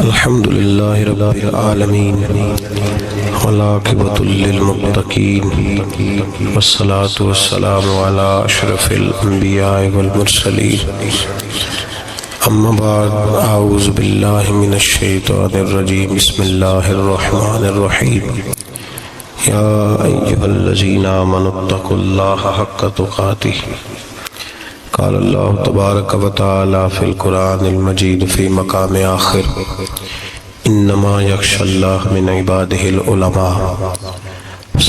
الحمد لله رب العالمين والعاقبة للمتقين والصلاة والسلام على أشرف الأنبياء والمرسلين أما بعد أعوذ بالله من الشيطان الرجيم بسم الله الرحمن الرحيم يا أيها الذين آمنوا اتقوا الله حق تقاته قال اللہ تبارک و تعالی فی القرآن المجید فی مقام آخر انما یخشی اللہ من عبادہ العلماء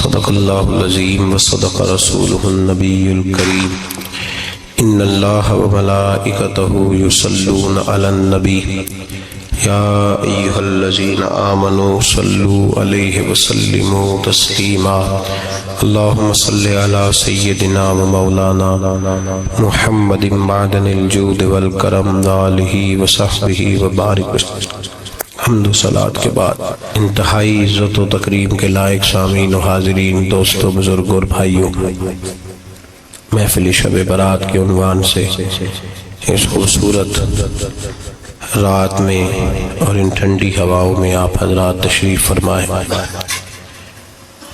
صدق اللہ العظیم و صدق رسولہ النبی الکریم ان اللہ و ملائکتہ یصلون علی النبی یا ایہا الذین آمنوا صلوا علیہ وسلموا تسلیما اللہم صلی علی سیدنا و مولانا محمد معدن الجود والکرم آلہ و صحبہ و بارک حمد و صلاة کے بعد انتہائی عزت و تکریم کے لائق سامعین و حاضرین دوستو بزرگوں اور بھائیوں، محفل شب برات کے عنوان سے اس خوبصورت رات میں اور ان ٹھنڈی ہواؤں میں آپ حضرات تشریف فرمائیں۔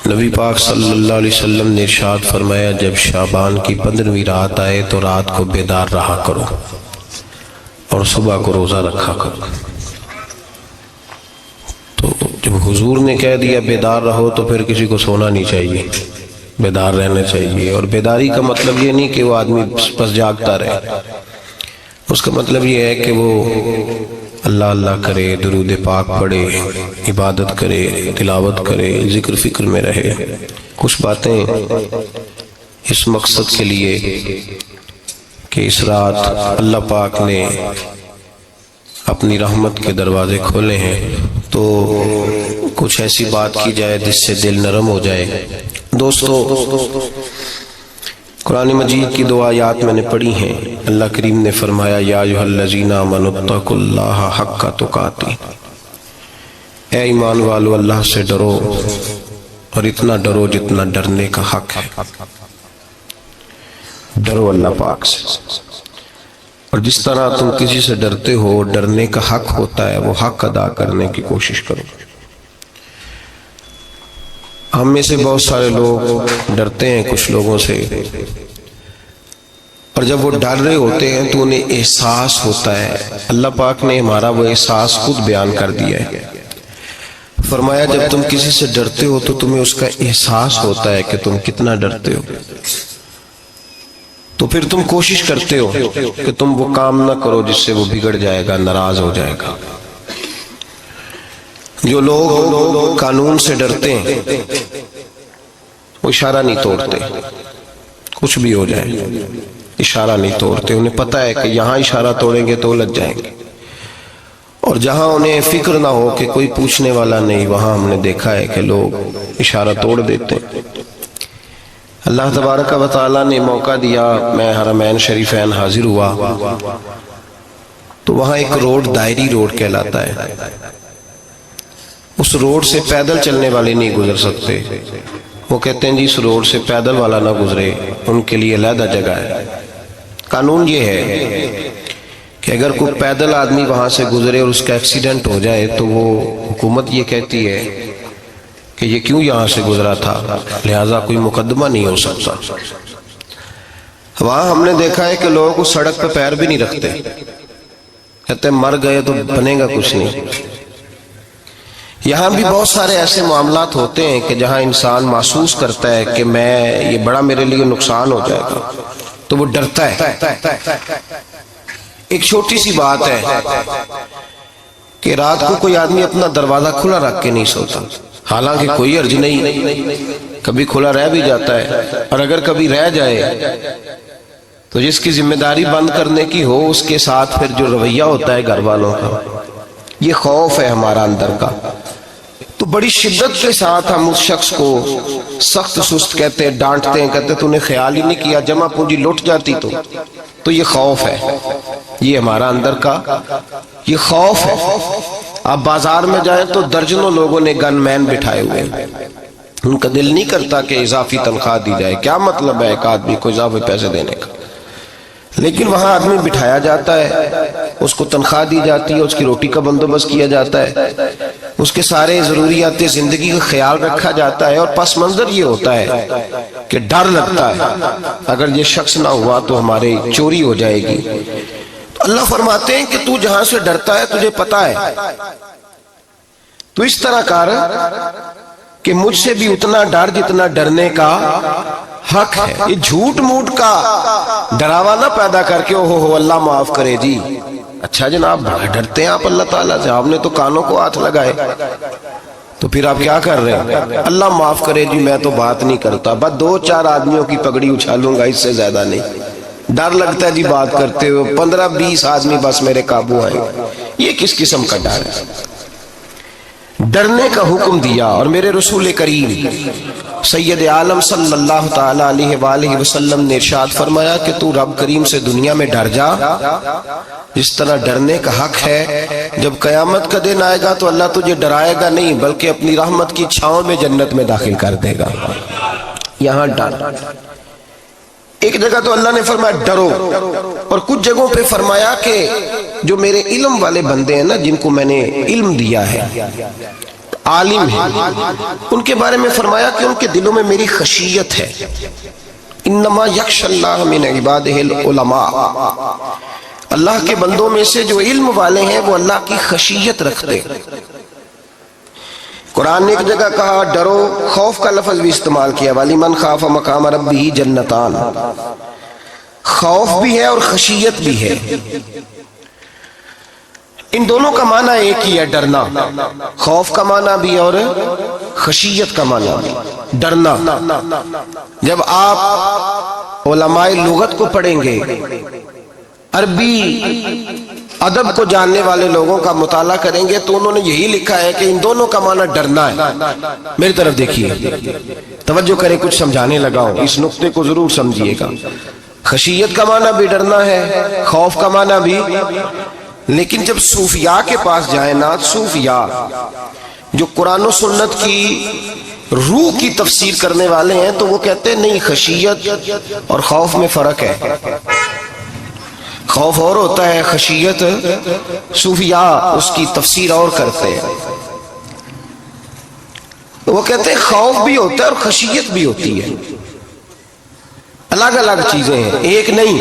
نبی پاک صلی اللہ علیہ وسلم نے ارشاد فرمایا جب شعبان کی 15ویں رات آئے تو رات کو بیدار رہا کرو اور صبح کو روزہ رکھا کرو۔ تو جب حضور نے کہہ دیا بیدار رہو تو پھر کسی کو سونا نہیں چاہیے، بیدار رہنا چاہیے۔ اور بیداری کا مطلب یہ نہیں کہ وہ آدمی بس جاگتا رہے، اس کا مطلب یہ ہے کہ وہ اللہ اللہ کرے، درود پاک پڑھے، عبادت کرے، تلاوت کرے، ذکر فکر میں رہے۔ کچھ باتیں اس مقصد کے لیے کہ اس رات اللہ پاک نے اپنی رحمت کے دروازے کھولے ہیں، تو کچھ ایسی بات کی جائے جس سے دل نرم ہو جائے۔ دوستو، قرآن مجید کی 2 آیات میں نے پڑھی ہیں۔ اللہ کریم نے فرمایا یا ایھا الذین آمنوا اتقوا اللہ حق تقاتہ، اے ایمان والو اللہ سے ڈرو اور اتنا ڈرو جتنا ڈرنے کا حق ہے۔ ڈرو اللہ پاک سے، اور جس طرح تم کسی سے ڈرتے ہو، ڈرنے کا حق ہوتا ہے، وہ حق ادا کرنے کی کوشش کرو۔ ہم میں سے بہت سارے لوگ ڈرتے ہیں کچھ لوگوں سے، اور جب وہ ڈر رہے ہوتے ہیں تو انہیں احساس ہوتا ہے۔ اللہ پاک نے ہمارا وہ احساس خود بیان کر دیا ہے۔ فرمایا جب تم کسی سے ڈرتے ہو تو تمہیں اس کا احساس ہوتا ہے کہ تم کتنا ڈرتے ہو، تو پھر تم کوشش کرتے ہو کہ تم وہ کام نہ کرو جس سے وہ بگڑ جائے گا، ناراض ہو جائے گا۔ جو لوگ قانون سے ڈرتے ہیں وہ اشارہ نہیں توڑتے، کچھ بھی ہو جائے اشارہ نہیں توڑتے۔ انہیں پتہ ہے کہ یہاں اشارہ توڑیں گے تو الجھ جائیں گے، اور جہاں انہیں فکر نہ ہو کہ کوئی پوچھنے والا نہیں، وہاں ہم نے دیکھا ہے کہ لوگ اشارہ توڑ دیتے ہیں۔ اللہ تبارک و تعالیٰ نے موقع دیا، میں حرمین شریفین حاضر ہوا تو وہاں ایک روڈ دائری روڈ کہلاتا ہے۔ اس روڈ سے پیدل چلنے والے نہیں گزر سکتے۔ وہ کہتے ہیں جی اس روڈ سے پیدل والا نہ گزرے، ان کے لیے علیحدہ جگہ ہے۔ قانون یہ ہے کہ اگر کوئی پیدل آدمی وہاں سے گزرے اور اس کا ایکسیڈنٹ ہو جائے تو وہ حکومت یہ کہتی ہے کہ یہ کیوں یہاں سے گزرا تھا، لہٰذا کوئی مقدمہ نہیں ہو سکتا۔ وہاں ہم نے دیکھا ہے کہ لوگ اس سڑک پہ پیر بھی نہیں رکھتے، کہتے ہیں مر گئے تو بنے گا کچھ نہیں۔ یہاں بھی بہت سارے ایسے معاملات ہوتے ہیں کہ جہاں انسان محسوس کرتا ہے کہ یہ بڑا میرے لیے نقصان ہو جائے گا، تو وہ ڈرتا ہے۔ ایک چھوٹی سی بات ہے کہ رات کو کوئی آدمی اپنا دروازہ کھلا رکھ کے نہیں سوتا، حالانکہ کوئی عرض نہیں، کبھی کھلا رہ بھی جاتا ہے، اور اگر کبھی رہ جائے تو جس کی ذمہ داری بند کرنے کی ہو اس کے ساتھ پھر جو رویہ ہوتا ہے گھر والوں کا، یہ خوف ہے ہمارا اندر کا، تو بڑی شدت کے ساتھ ہم اس شخص کو سخت سست کہتے ہیں، ڈانٹتے ہیں، کہتے تو نے خیال ہی نہیں کیا، جمع پونجی لٹ جاتی تو یہ خوف ہے، یہ ہمارا اندر کا یہ خوف ہے۔ آپ بازار میں جائیں تو درجنوں لوگوں نے گن مین بٹھائے ہوئے ہیں، ان کا دل نہیں کرتا کہ اضافی تنخواہ دی جائے، کیا مطلب ہے ایک آدمی کو اضافی پیسے دینے کا، لیکن وہاں آدمی بٹھایا جاتا ہے اس کو تنخواہ دی جاتی ہے، اس کی روٹی کا بندوبست کیا جاتا ہے، اس کے سارے ضروریات زندگی کا خیال رکھا جاتا ہے، اور پس منظر یہ ہوتا ہے کہ ڈر لگتا ہے اگر یہ شخص نہ ہوا تو ہمارے چوری ہو جائے گی۔ تو اللہ فرماتے ہیں کہ تو جہاں سے ڈرتا ہے تجھے پتا ہے، تو اس طرح کر کہ مجھ سے بھی اتنا ڈر جتنا ڈرنے کا حق ہے۔ یہ جھوٹ موٹ کا ڈراوا نہ پیدا کر کے اوہ اللہ معاف کرے جی، اچھا جناب بڑا ڈرتے ہیں آپ اللہ تعالیٰ سے، آپ نے تو کانوں کو ہاتھ لگائے، تو پھر آپ کیا کر رہے ہیں؟ اللہ معاف کرے جی میں تو بات نہیں کرتا، بس 2-4 آدمیوں کی پگڑی اچھالوں گا، اس سے زیادہ نہیں۔ ڈر لگتا ہے جی بات کرتے ہوئے، 15-20 آدمی بس میرے قابو آئیں۔ یہ کس قسم کا ڈر ہے؟ ڈرنے کا حکم دیا، اور میرے رسول کریم سید عالم صلی اللہ تعالی علیہ وآلہ وسلم نے ارشاد فرمایا کہ تو رب کریم سے دنیا میں ڈر جا جس طرح ڈرنے کا حق ہے۔ جب قیامت کا دن آئے گا تو اللہ تجھے ڈرائے گا نہیں بلکہ اپنی رحمت کی چھاؤں میں جنت میں داخل کر دے گا۔ یہاں ڈر، ایک جگہ تو اللہ نے فرمایا ڈرو، اور کچھ جگہوں پہ فرمایا کہ جو میرے علم والے بندے ہیں نا، جن کو میں نے علم دیا ہے، عالم ہیں، ان کے بارے میں فرمایا کہ ان کے دلوں میں میری خشیت ہے۔ انما یخشی اللہ من عبادہ العلماء، اللہ کے بندوں میں سے جو علم والے ہیں وہ اللہ کی خشیت رکھتے۔ قرآن نے ایک جگہ کہا ڈرو، خوف کا لفظ بھی استعمال کیا، وَلِمَنْ خَافَ مَقَامَ رَبِّهِ جَنَّتَانِ، خوف بھی ہے اور خشیت بھی ہے۔ ان دونوں کا معنی ایک ہی ہے، ڈرنا، خوف کا معنی بھی اور خشیت کا معنی بھی، ڈرنا۔ جب آپ علماء لغت کو پڑھیں گے، عربی ادب کو جاننے والے لوگوں کا مطالعہ کریں گے تو انہوں نے یہی لکھا ہے کہ ان دونوں کا معنی ڈرنا ہے۔ میری طرف دیکھیے، توجہ کریں، کچھ سمجھانے لگا ہوں، اس نقطے کو ضرور سمجھیے گا۔ خشیت کا معنی بھی ڈرنا ہے، خوف کا معنی بھی، لیکن جب صوفیاء کے پاس جائیں نا، صوفیاء جو قرآن و سنت کی روح کی تفسیر کرنے والے ہیں، تو وہ کہتے ہیں نہیں، خشیت اور خوف میں فرق ہے، خوف اور ہوتا ہے، خشیت صوفیاء اس کی تفسیر اور کرتے ہیں۔ وہ کہتے ہیں خوف بھی ہوتا ہے اور خشیت بھی ہوتی ہے، الگ الگ چیزیں ہیں، ایک نہیں۔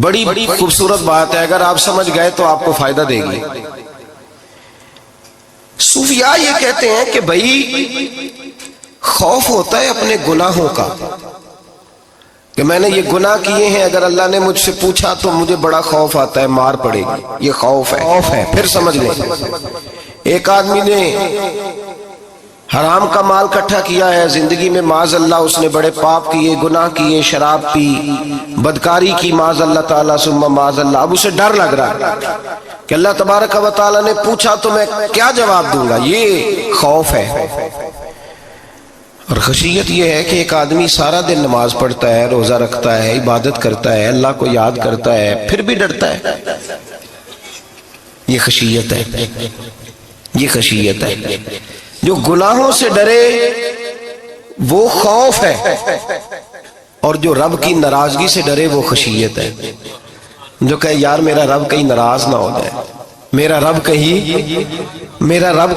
بڑی خوبصورت بات ہے، اگر آپ سمجھ گئے تو آپ کو فائدہ دے گی۔ صوفیاء یہ کہتے ہیں کہ بھائی خوف ہوتا ہے اپنے گناہوں کا، کہ میں نے یہ گناہ کیے ہیں، اگر اللہ نے مجھ سے پوچھا تو مجھے بڑا خوف آتا ہے، مار پڑے گی، یہ خوف ہے۔ پھر سمجھ لیں، ایک آدمی نے حرام کا مال اکٹھا کیا ہے زندگی میں، معاذ اللہ اس نے بڑے پاپ کیے، گناہ کیے، شراب پی، بدکاری کی، معاذ اللہ تعالیٰ ثم معاذ اللہ۔ اب اسے ڈر لگ رہا ہے کہ اللہ تبارک و تعالیٰ نے پوچھا تو میں کیا جواب دوں گا، یہ خوف ہے۔ اور خشیت یہ ہے کہ ایک آدمی سارا دن نماز پڑھتا ہے، روزہ رکھتا ہے، عبادت کرتا ہے، اللہ کو یاد کرتا ہے، پھر بھی ڈرتا ہے، یہ خشیت ہے، یہ خشیت ہے۔ جو گناہوں سے ڈرے وہ خوف ہے، اور جو رب کی ناراضگی سے ڈرے وہ خشیت ہے۔ جو کہے یار میرا رب کہیں ناراض نہ ہو جائے، میرا رب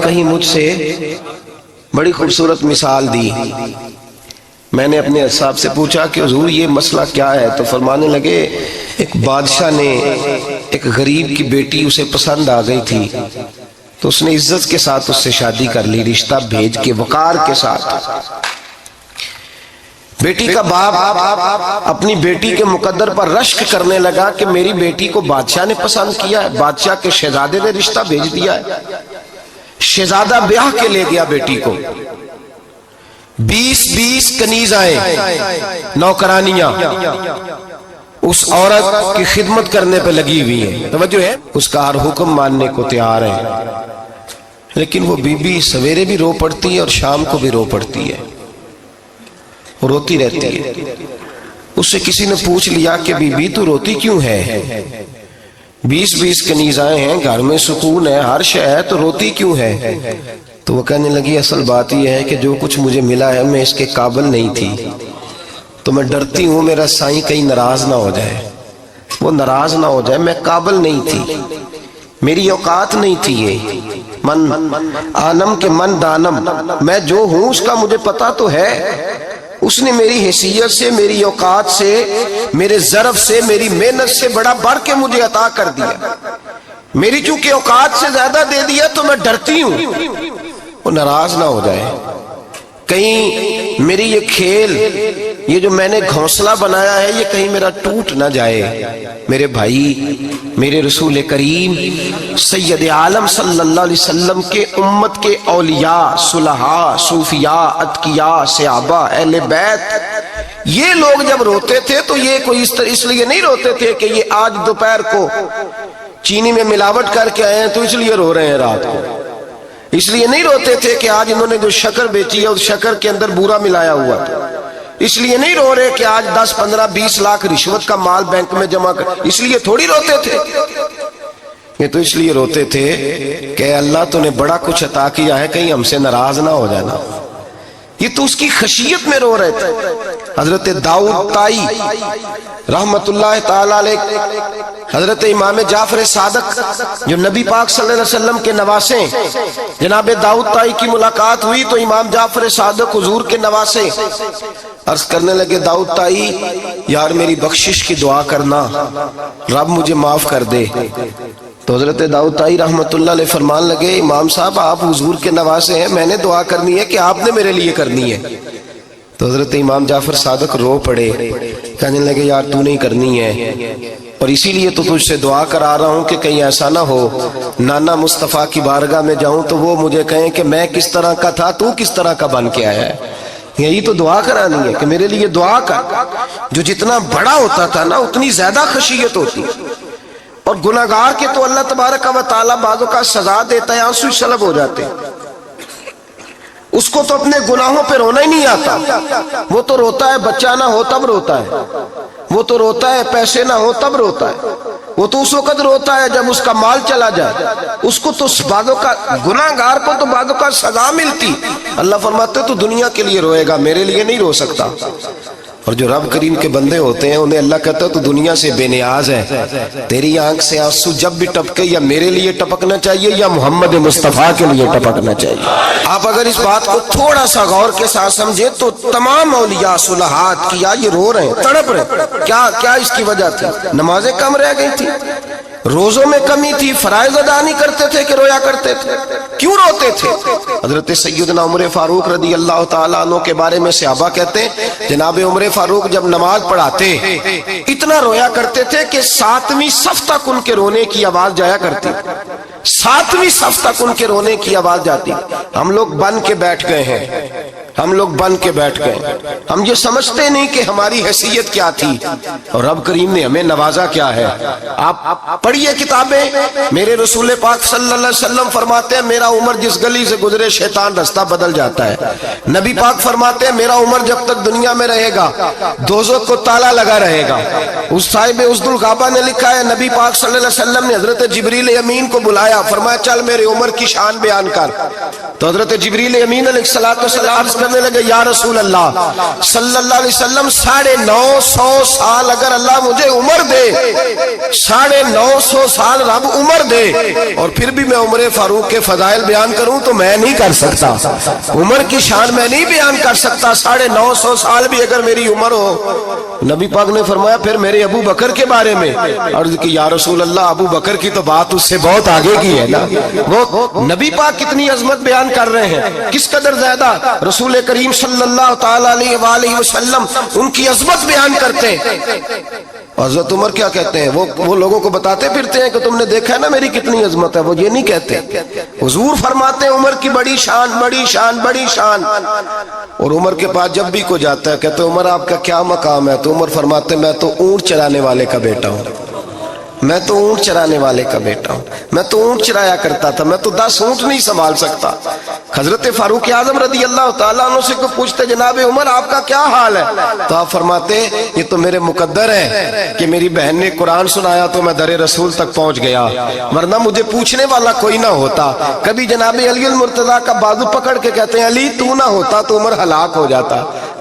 کہیں مجھ سے، بڑی خوبصورت مثال دی۔ میں نے اپنے صاحب سے پوچھا کہ حضور یہ مسئلہ کیا ہے، تو فرمانے لگے ایک بادشاہ نے ایک غریب کی بیٹی اسے پسند آ گئی تھی، تو اس نے عزت کے ساتھ اس سے شادی کر لی، رشتہ بھیج کے وقار کے ساتھ۔ بیٹی کا باپ اپنی بیٹی کے مقدر پر رشک کرنے لگا کہ میری بیٹی کو بادشاہ نے پسند کیا ہے، بادشاہ کے شہزادے نے رشتہ بھیج دیا ہے۔ شہزادہ بیاہ کے لے گیا بیٹی کو، 20 کنیزائیں، نوکرانیاں اس عورت کی خدمت کرنے پہ لگی ہوئی ہیں، توجہ ہے، اس کا ہر حکم ماننے کو تیار ہے، لیکن وہ بی بی سویرے بھی رو پڑتی ہے اور شام کو بھی رو پڑتی ہے، روتی رہتی ہے۔ اس سے کسی نے پوچھ لیا کہ بی بی تو روتی کیوں ہے، 20 کنیزائیں ہیں، گھر میں سکون ہے، ہر شے ہے، تو روتی کیوں ہے؟ تو وہ کہنے لگی اصل بات یہ ہے کہ جو کچھ مجھے ملا ہے میں اس کے قابل نہیں تھی، تو میں ڈرتی ہوں میرا سائیں کہیں ناراض نہ ہو جائے، وہ ناراض نہ ہو جائے، میں قابل نہیں تھی، میری اوقات نہیں تھی، یہ من آنم کے من دانم، میں جو ہوں اس کا مجھے پتا تو ہے، اس نے میری حیثیت سے، میری اوقات سے، میرے ظرف سے، میری محنت سے بڑا بڑھ کے مجھے عطا کر دیا، میری چونکہ اوقات سے زیادہ دے دیا تو میں ڈرتی ہوں وہ ناراض نہ ہو جائے، کہیں میری یہ کھیل، یہ جو میں نے گھونسلہ بنایا ہے، یہ کہیں میرا ٹوٹ نہ جائے۔ میرے بھائی، میرے رسول کریم سید عالم صلی اللہ علیہ وسلم کے امت کے اولیاء، صلحاء، صوفیاء، اتقیاء، صحابہ، اہل بیت، یہ لوگ جب روتے تھے تو یہ کوئی اس لیے نہیں روتے تھے کہ یہ آج دوپہر کو چینی میں ملاوٹ کر کے آئے ہیں تو اس لیے رو رہے ہیں رات کو، اس لیے نہیں روتے تھے کہ آج انہوں نے جو شکر بیچی ہے اس شکر کے اندر بورا ملایا ہوا تھا، اس لیے نہیں رو رہے کہ آج 10 15 20 لاکھ رشوت کا مال بینک میں جمع کر، اس لیے تھوڑی روتے تھے، یہ تو اس لیے روتے تھے کہ اللہ تو نے بڑا کچھ عطا کیا ہے، کہیں ہم سے ناراض نہ ہو جانا، یہ تو اس کی خشیت میں رو رہے تھے۔ حضرت داؤد طائی رحمت اللہ تعالی علیہ، حضرت امام جعفر صادق جو نبی پاک صلی اللہ علیہ وسلم کے نواسے، جناب داؤد طائی کی ملاقات ہوئی تو امام جعفر صادق حضور کے نواسے عرض کرنے لگے، داؤد طائی یار میری بخشش کی دعا کرنا، رب مجھے معاف کر دے۔ تو حضرت داؤد طائی رحمت اللہ علیہ فرمان لگے، امام صاحب آپ حضور کے نواسے ہیں، میں نے دعا کرنی ہے کہ آپ نے میرے لیے کرنی ہے؟ تو حضرت امام جعفر صادق رو پڑے، کہنے لگے یار تو نہیں کرنی ہے، اور اسی لیے تو تجھ سے دعا کرا رہا ہوں کہ کہیں ایسا نہ ہو نانا مصطفیٰ کی بارگاہ میں جاؤں تو وہ مجھے کہیں کہ میں کس طرح کا تھا تو کس طرح کا بن کے آیا ہے، یہی تو دعا کرانی ہے کہ میرے لیے دعا کر۔ جو جتنا بڑا ہوتا تھا نا اتنی زیادہ خشیت ہوتی، اور گناہگار کے تو اللہ تبارک و تعالیٰ بعضوں کا سزا دیتا ہے، آنسو سلب ہو جاتے، اس کو تو اپنے گناہوں پہ رونا ہی نہیں آتا، وہ تو روتا ہے بچہ نہ ہو تب روتا ہے، وہ تو روتا ہے پیسے نہ ہو تب روتا ہے، وہ تو اس وقت روتا ہے جب اس کا مال چلا جائے، اس کو تو بعضوں کا گناہگار کو تو بعضوں کا سزا ملتی، اللہ فرماتے تو دنیا کے لیے روئے گا، میرے لیے نہیں رو سکتا۔ اور جو رب کریم کے بندے ہوتے ہیں انہیں اللہ کہتا ہے تو دنیا سے بے نیاز ہے، تیری آنکھ سے آنسو جب بھی ٹپکے یا میرے لیے ٹپکنا چاہیے یا محمد مصطفیٰ کے لیے ٹپکنا چاہیے۔ آپ اگر اس بات کو تھوڑا سا غور کے ساتھ سمجھے تو تمام اولیاء صلحاء کیا یہ رو رہے ہیں، تڑپ رہے، کیا اس کی وجہ تھی؟ نمازیں کم رہ گئی تھی، روزوں میں کمی تھی، فرائض ادا نہیں کرتے تھے کہ رویا کرتے تھے؟ کیوں روتے تھے؟ حضرت سیدنا عمر فاروق رضی اللہ تعالیٰ عنہ کے بارے میں صحابہ کہتے ہیں جناب عمر فاروق جب نماز پڑھاتے اتنا رویا کرتے تھے کہ 7ویں صف تک ان کے رونے کی آواز جایا کرتی، 7ویں صف تک ان کے رونے کی آواز جاتی۔ ہم لوگ بن کے بیٹھ گئے ہیں، ہم لوگ بن کے بیٹھ گئے، ہم یہ سمجھتے نہیں کہ ہماری حیثیت کیا تھی اور رب کریم نے ہمیں نوازا کیا ہے۔ آپ پڑھیے کتابیں، میرے رسول پاک صلی اللہ علیہ وسلم فرماتے ہیں میرا عمر جس گلی سے گزرے شیطان رستہ بدل جاتا ہے۔ نبی پاک فرماتے ہیں میرا عمر جب تک دنیا میں رہے گا دوزخ کو تالا لگا رہے گا۔ اس صاحب عزد الغابہ نے لکھا ہے نبی پاک صلی اللہ علیہ وسلم نے حضرت جبریل امین کو بلایا، فرمایا چل میرے عمر کی شان بیان کر۔ تو حضرت جبریل امین علیہ السلام عرض کرنے لگے یا رسول اللہ صلی اللہ علیہ وسلم 950 سال اگر اللہ مجھے عمر دے، 950 سال رب عمر دے اور پھر بھی میں عمر فاروق کے فضائل بیان کروں تو میں نہیں کر سکتا، عمر کی شان میں نہیں بیان کر سکتا، 950 سال بھی اگر میری عمر ہو۔ نبی پاک نے فرمایا پھر میرے ابو بکر کے بارے میں، عرض کی یا رسول اللہ ابو بکر کی تو بات اس سے بہت آگے کی ہے نا، وہ نبی پاک کتنی عظمت بیان کر رہے ہیں، کس قدر زیادہ رسول کریم صلی اللہ تعالی علیہ وآلہ وسلم ان کی عظمت بیان کرتے ہیں۔ حضرت عمر کیا کہتے ہیں، وہ لوگوں کو بتاتے پھرتے ہیں کہ تم نے دیکھا ہے نا میری کتنی عظمت ہے، وہ یہ نہیں کہتے۔ حضور فرماتے ہیں عمر کی بڑی شان بڑی شان بڑی شان، اور عمر کے پاس جب بھی کوئی جاتا ہے کہتے ہیں عمر آپ کا کیا مقام ہے، تو عمر فرماتے ہیں میں تو اونٹ چرانے والے کا بیٹا ہوں، میں تو اونٹ چرانے والے کا بیٹا ہوں، میں تو اونٹ چرایا کرتا تھا، میں تو 10 اونٹ نہیں سنبھال سکتا۔ حضرت فاروق اعظم رضی اللہ تعالیٰ عنہ سے کو پوچھتے جناب عمر آپ کا کیا حال ہے، تو آپ فرماتے یہ تو میرے مقدر ہے کہ میری بہن نے قرآن سنایا تو میں در رسول تک پہنچ گیا، ورنہ مجھے پوچھنے والا کوئی نہ ہوتا۔ کبھی جناب علی المرتضیٰ کا بازو پکڑ کے کہتے ہیں علی تو نہ ہوتا تو عمر ہلاک ہو جاتا،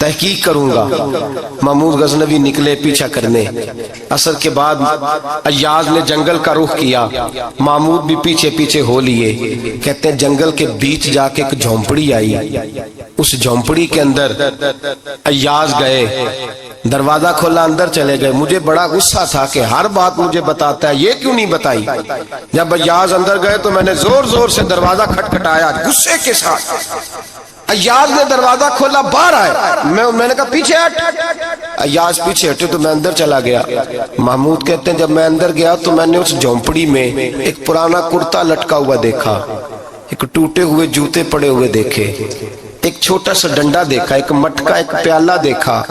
تحقیق کروں گا۔ محمود غزنوی نکلے پیچھا کرنے۔ عصر کے بعد ایاز نے جنگل کا رخ کیا، محمود بھی پیچھے پیچھے ہو لیے۔ کہتے ہیں جنگل کے بیچ جا کے ایک جھونپڑی آئی، اس جھونپڑی کے اندر ایاز گئے، دروازہ کھولا، اندر چلے گئے۔ مجھے بڑا غصہ تھا کہ ہر بات مجھے بتاتا ہے، یہ کیوں نہیں بتائی؟ جب ایاز اندر گئے تو میں نے زور زور سے دروازہ کھٹکھٹایا غصے کے ساتھ۔ ایاز نے دروازہ کھولا، باہر آئے، میں نے کہا پیچھے ہٹ۔ ایاز پیچھے ہٹے تو میں اندر چلا گیا۔ محمود کہتے ہیں جب میں اندر گیا تو میں نے اس جھونپڑی میں ایک پرانا کرتا لٹکا ہوا دیکھا، ایک ٹوٹے ہوئے جوتے پڑے ہوئے دیکھے، ایک چھوٹا سا ڈنڈا دیکھا، ایک مٹکا، ایک پیالہ دیکھا۔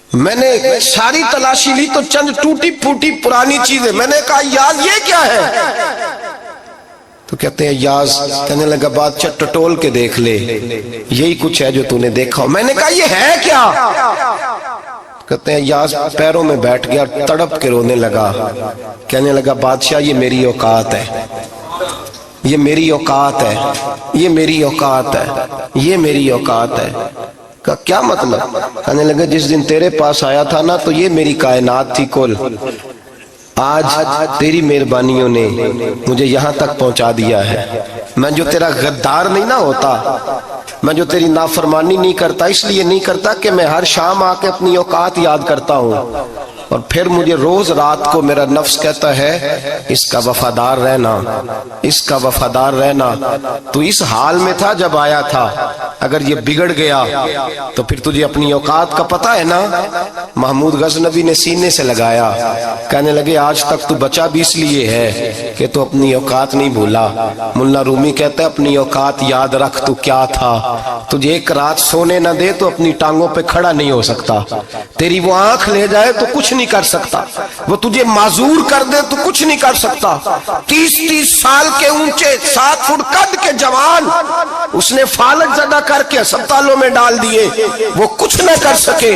میں نے ساری تلاشی لی تو چند ٹوٹی پھوٹی پرانی چیزیں۔ میں نے کہا ایاز یہ کیا ہے؟ تو کہتے ہیں ایاز کہنے لگا بادشاہ ٹٹول کے دیکھ لے، یہی کچھ ہے جو تو نے دیکھا۔ میں نے کہا یہ ہے کیا؟ کہتے ہیں ایاز پیروں میں بیٹھ گیا، تڑپ کے رونے لگا، کہنے لگا بادشاہ یہ میری اوقات ہے، یہ میری اوقات ہے، یہ میری اوقات ہے، یہ میری اوقات ہے۔ کہا کیا مطلب؟ کہنے لگا جس دن تیرے پاس آیا تھا نا تو یہ میری کائنات تھی کل، آج تیری مہربانیوں نے مجھے یہاں تک پہنچا دیا ہے۔ میں جو تیرا غدار نہیں نہ ہوتا، میں جو تیری نافرمانی نہیں کرتا، اس لیے نہیں کرتا کہ میں ہر شام آ کے اپنی اوقات یاد کرتا ہوں، اور پھر مجھے روز رات کو میرا نفس کہتا ہے اس کا وفادار رہنا، اس کا وفادار رہنا۔ تو اس حال میں تھا جب آیا تھا، اگر یہ بگڑ گیا تو پھر تجھے اپنی اوقات کا پتہ ہے نا۔ محمود غزنوی نے سینے سے لگایا، کہنے لگے آج تک تو بچا بھی اس لیے ہے کہ تو اپنی اوقات نہیں بھولا۔ ملا رومی کہتا ہے اپنی اوقات یاد رکھ، تو کیا تھا؟ تجھے ایک رات سونے نہ دے تو اپنی ٹانگوں پہ کھڑا نہیں ہو سکتا، تیری وہ آنکھ لے جائے تو کچھ نہیں کر سکتا، وہ تجھے معذور کر دے تو کچھ نہیں کر سکتا۔ 30 سال کے اونچے 7 فٹ قد کے جوان اس نے فالج زدہ کر کے ہسپتالوں میں ڈال دیے، وہ کچھ نہ کر سکے۔